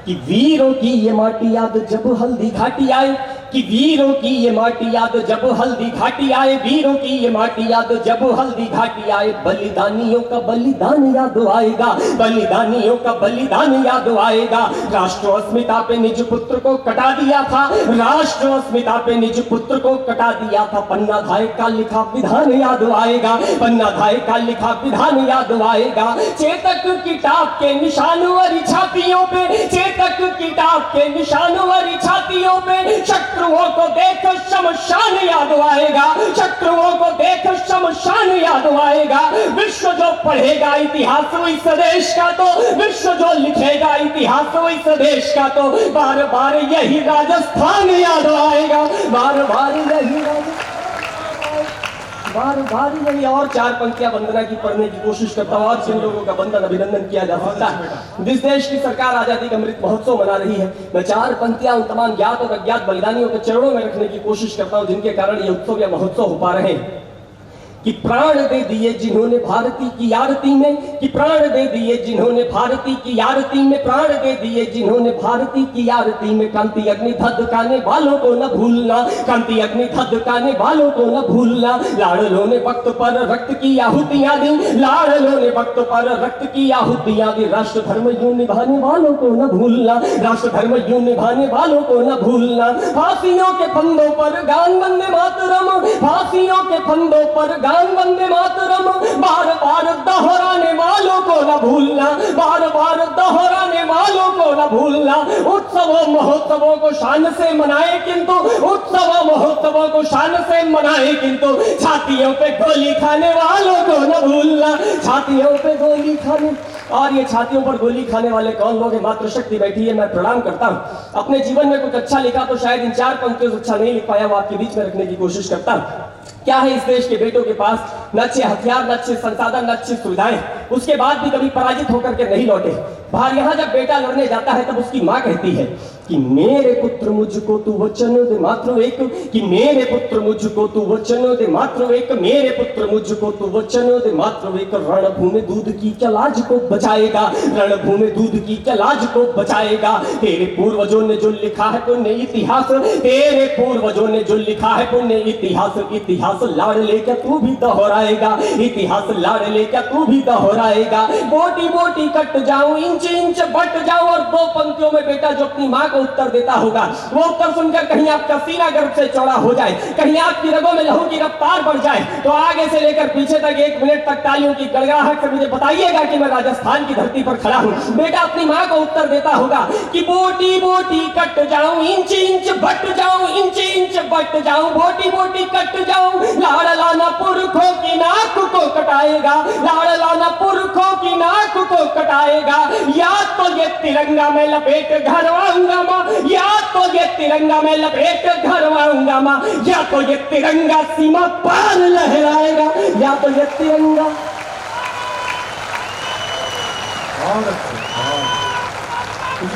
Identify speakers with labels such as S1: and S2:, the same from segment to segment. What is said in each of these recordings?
S1: कि वीरों की ये माटी याद जब हल्दी घाटी आए, कि वीरों की ये माटी याद जब हल्दी घाटी आए, वीरों की ये माटी याद जब हल्दी घाटी आए, बलिदानियों का बलिदान याद आएगा, बलिदानियों का बलिदान याद आएगा। राष्ट्र अस्मिता पे निज पुत्र को कटा दिया था, राष्ट्र अस्मिता पे निज पुत्र को कटा दिया था। पन्ना धाय का लिखा विधान याद आएगा, पन्ना धाय का लिखा विधान याद आएगा। चेतक की टाप के निशान वाली छातियों पे, चेतक की टाप के निशान वाली छातियों पे शत्रुओं को देख शमशान याद आएगा, शत्रुओं को देख शमशान याद आएगा। विश्व जो पढ़ेगा इतिहास इस देश का, तो विश्व जो लिखेगा इतिहास इस देश का, तो बार बार यही राजस्थान याद आएगा, बार बार यही बार यही। और चार पंक्तियां वंदना की पढ़ने की कोशिश करता हूं, और जिन लोगों का वंदन अभिनंदन किया जा सकता है। जिस देश की सरकार आजादी का अमृत महोत्सव मना रही है, मैं चार पंक्तियां उन तमाम ज्ञात और अज्ञात बलिदानियों के चरणों में रखने की कोशिश करता हूं, जिनके कारण ये उत्सव या महोत्सव हो पा रहे हैं। कि प्राण दे दिए जिन्होंने भारती की आरती में, कि प्राण दे दिए जिन्होंने भारती की आरती में, प्राण दे दिए जिन्होंने भारती की आरती में। कांति अग्नि धधकाने वालों को न भूलना, कांति अग्नि धधकाने वालों को न भूलना। लाडलों ने वक्त पर रक्त की आहुतियां दी, लाडलों ने वक्त पर रक्त की आहुतियां दी। राष्ट्र धर्म यूं निभाने वालों को न भूलना, राष्ट्र धर्म यूं निभाने वालों को न भूलना। फांसियों के फंदों पर गान वंदे मातरम, फांसियों के फंदों पर वंदे मातरम। बार बार दोहराने वालों को न भूलना, बार बार दोहराने वालों को न भूलना। उत्सवों महोत्सवों को शान से मनाए, किंतु उत्सवों महोत्सवों को शान से मनाए, किंतु छातियों पे गोली खाने वालों को न भूलना, छातियों पे गोली खाने। और ये छातियों पर गोली खाने वाले कौन लोग हैं? मातृशक्ति बैठी है, मैं प्रणाम करता हूं। अपने जीवन में कुछ अच्छा लिखा तो शायद इन चार पंक्तियों से अच्छा नहीं लिख पाया, वो आपके बीच में रखने की कोशिश करता हूं। क्या है इस देश के बेटों के पास? न अच्छे हथियार, न अच्छे संसाधन, न अच्छी सुविधाएं, उसके बाद भी कभी पराजित होकर के नहीं लौटे। बाहर यहां जब बेटा लड़ने जाता है तब उसकी मां कहती है कि मेरे पुत्र मुझको तू वचन दे मात्र एक, कि मेरे पुत्र मुझको तू वचन दे मात्र एक, मेरे पुत्र मुझको तू वचन दे मात्र एक। रणभूमि दूध की क्या लाज को बचाएगा, रणभूमि दूध की क्या लाज को बचाएगा। तेरे पूर्वजों ने जो लिखा है पुण्य इतिहास, तेरे पूर्वजों ने जो लिखा है पुण्य इतिहास। इतिहास लाड़ ले क्या तू भी दोहराएगा, इतिहास लाड़ ले क्या तू भी दोहराएगा। बोटी बोटी कट जाऊं, इंच इंच बट जाऊं। और दो पंक्तियों में बेटा जो अपनी मां को उत्तर देता होगा, वो उत्तर सुनकर कहीं आपका सीना गर्भ से चौड़ा हो जाए, कहीं आपकी रगों में लहू की रफ्तार बढ़ जाए, तो आगे से लेकर पीछे तक 1 मिनट तक तालियों की गड़गड़ाहट से मुझे बताइएगा कि मैं राजस्थान की धरती पर खड़ा हूं। बेटा अपनी मां को उत्तर देता होगा कि बोटी बोटी कट जाऊं, इंच इंच बट जाऊं, इंच इंच बट जाऊं, बोटी बोटी कट जाऊं। लाड़ला न पुरखों की नाक को कटाएगा, लाड़ला न पुरखों की नाक को कटाएगा। या तो ये तिरंगा में लपेट घरवाऊंगा मां, या तो ये तिरंगा में लपेट घरवाऊंगा मां, या तो ये तिरंगा सीमा पार लहराएगा, या तो ये तिरंगा।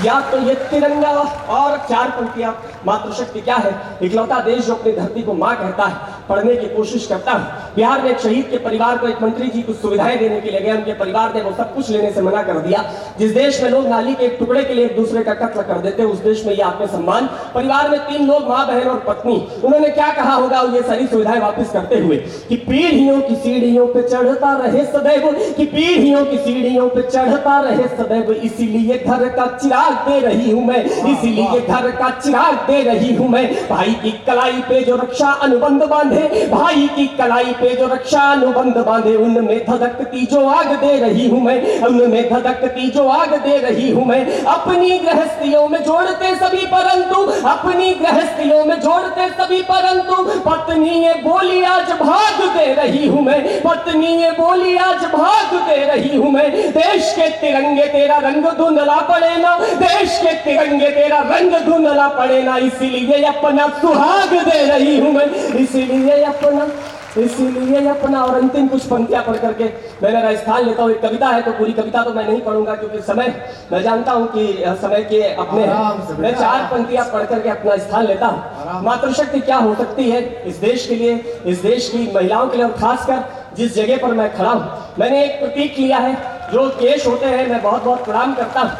S1: या तो ये तिरंगा। और चार पंक्तियां। मातृशक्ति क्या है? इकलौता देश जो अपनी धरती को मां कहता है, पढ़ने की कोशिश करता है। बिहार में एक शहीद के परिवार को एक मंत्री जी कुछ सुविधाएं देने के लिए गए, उनके परिवार ने वो सब कुछ लेने से मना कर दिया। जिस देश में लोग नाली के एक टुकड़े के लिए एक दूसरे का कत्ल कर देते, उस देश में ये आत्मसम्मान। परिवार में 3 लोग, मां, बहन और पत्नी, उन्होंने क्या कहा होगा ये सारी सुविधाएं वापस करते हुए कि पीढ़ियों की सीढ़ियों पे चढ़ता रहे सदैव, कि पीढ़ियों की सीढ़ियों पे चढ़ता रहे सदैव। इसीलिए घर का चिराग दे रही हूं मैं, इसीलिए घर का चिराग दे रही हूं मैं। भाई की कलाई पे जो रक्षा अनुबंध बांधे, भाई की कलाई पे जो रक्षा अनुबंध बांधे, उनमें धधकती जो आग दे रही हूं मैं, उनमें धधकती जो आग दे रही हूं मैं। अपनी गृहस्थियों में जोड़ते सभी परंतु, अपनी गृहस्थियों में जोड़ते सभी परंतु, पत्नी ये बोली आज भाग दे रही हूं मैं, पत्नी ये बोली आज भाग दे रही हूं मैं। देश के तिरंगे तेरा रंग धुंधला पड़े ना, देश के तिरंगे तेरा रंग धुंधला पड़े ना, इसीलिए अपना सुहाग दे रही हूं मैं, इसीलिए अपना। और अंतिम कुछ पंक्तियां पढ़ करके मैं मेरा स्थान लेता हूँ। एक कविता है तो पूरी कविता तो मैं नहीं पढ़ूंगा क्योंकि समय, मैं जानता हूँ कि समय के अपने हैं। मैं 4 पंक्तियां पढ़ करके अपना स्थान लेता हूँ। मातृशक्ति क्या हो सकती है इस देश के लिए, इस देश की महिलाओं के लिए, और खासकर जिस जगह पर मैं खड़ा हूँ। मैंने एक प्रतीक लिया है, जो केश होते हैं, मैं बहुत बहुत प्रणाम करता हूँ।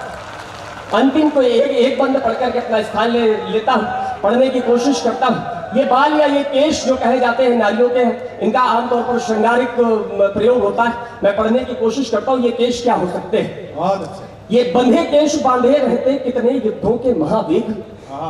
S1: अंतिम को एक बंद पढ़ करके अपना स्थान लेता हूँ, पढ़ने की कोशिश करता हूँ। ये बाल या ये केश जो कहे जाते हैं नारियों के हैं, इनका आमतौर पर श्रृंगारिक प्रयोग होता है। मैं पढ़ने की कोशिश करता हूँ ये केश क्या हो सकते हैं।
S2: बहुत अच्छा।
S1: ये बंधे केश बांधे रहते कितने युद्धों के महावेग,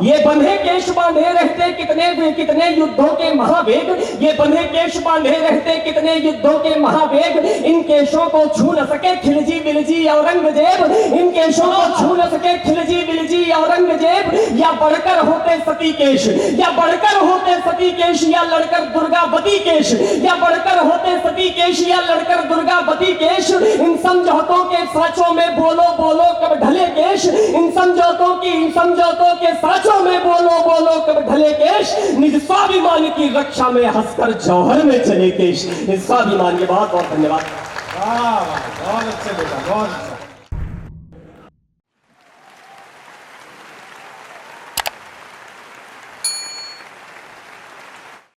S1: ये बंधे केश बांधे रहते कितने युद्धों के महावेग, ये बंधे केश बांधे रहते कितने युद्धों के महावेग। इन केशों को छू न सके खिलजी बिलजी औरंगजेब, इन केशों को छू न सके खिलजी बिलजी औरंगजेब। या बढ़कर होते सती केश, या बढ़कर होते सती केश, या लड़कर दुर्गावती केश, या बढ़कर होते सती केश, या लड़कर दुर्गावती केश। इन समझौतों के साँचों में बोलो बोलो कब ढले केश, इन समझौतों के साँचों में बोलो बोलो कब ढले केश। निज स्वाभिमान की रक्षा में हंसकर जौहर में चले केश। निज स्वाभिमान के बहुत बहुत धन्यवाद।
S2: वाह वाह, बहुत अच्छे बेटा, बहुत अच्छा।